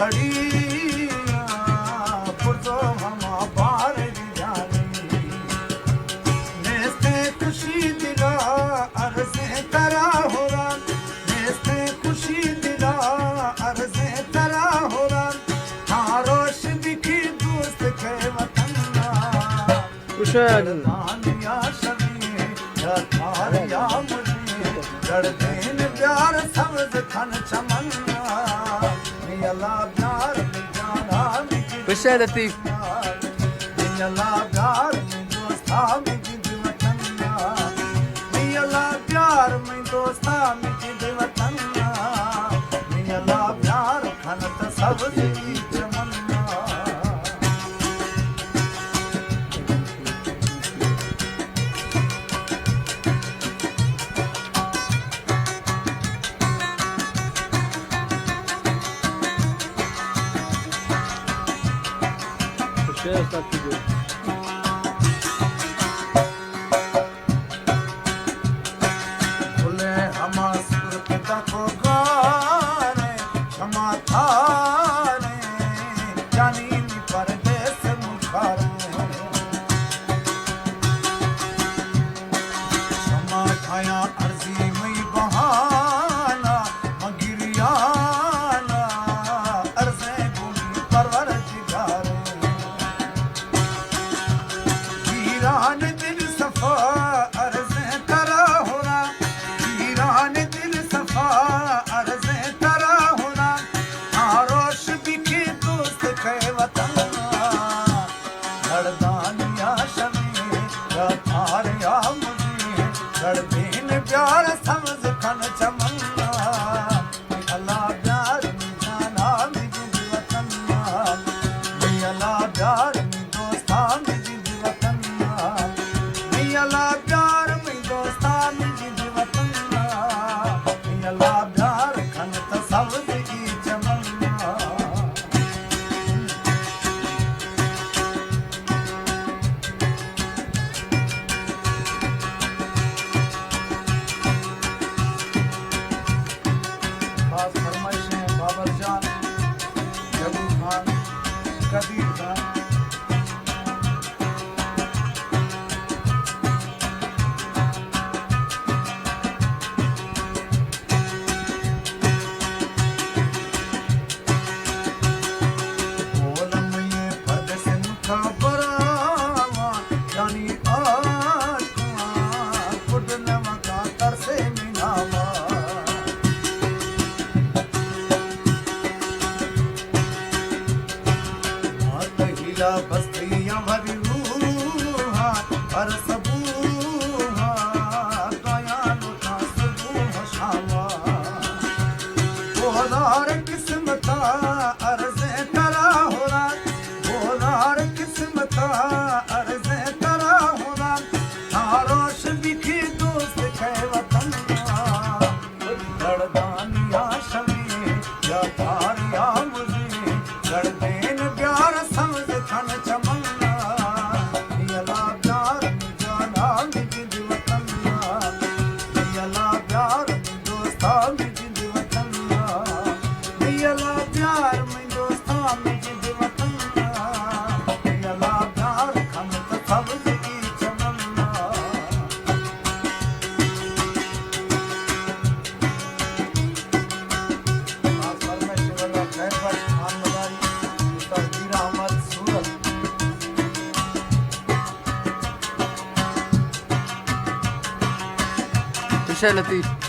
खड़िया पुरतो हमा बार जानी नेस्ते खुशी दिला अर्ज़े तरा होरा नेस्ते खुशी दिला अर्ज़े तरा होरा थारोश दिखी दोस्त के वतन Kuschen. या शबी या थार या मुझे दर्देन प्यार समझ खन चमन्ना अल्लाह प्यार में जाना Kuschen Latif. अल्लाह प्यार में दोस्ता में जिद वतन्ना अल्लाह प्यार में दोस्ता में जिद वतन्ना अल्लाह प्यार खन सब की चमन्ना Kuschen Ustad gidiyor. खुले हमा सुरत को गाने क्षमा थाने जानी परदेस मुखारे क्षमा खाया अर्जी मई बहाना मगिरियाना अर्जे गुनी परवर जिगारे वीरान दिल सफा अर्जे करा होना वीरान दिल सफा अर्जे करा होना आरोश दिखे दोस्त के वतन लड़दानिया शमी या थार या मुझे लड़दीन प्यार समझ खन चमन्ना अल्लाह प्यार में जाना में जिद वतन अल्लाह प्यार में दोस्ता में जिद वतन अल्लाह प्यार में दोस्ता में जिद वतन अल्लाह प्यार खन सब की चमन्ना खास फरमाइशें बाबर जान जबू खान कदीर खान बोलम ये परदेस मुखाबरावा यानी आका कुडन मका तरसे मिनावा मात हिला बस्तियां भरी रूहा हर सबूहा काया लुटा सबूह शावा बोदार किस्मता अर्ज़े तरा होना बोदार किस्मता अर्ज़े तरा होना थारोश दिखी दोस्त के वतन लड़दानिया शमी या थार या मुझे लड़देन प्यार समझ खन चमन्ना अल्लाह प्यार में जाना में जिद वतन अल्लाह प्यार में दोस्ता में जिद वतन अल्लाह प्यार में दोस्ता में जिद वतन अल्लाह प्यार खन सब की चमन्ना Kuschen Latif.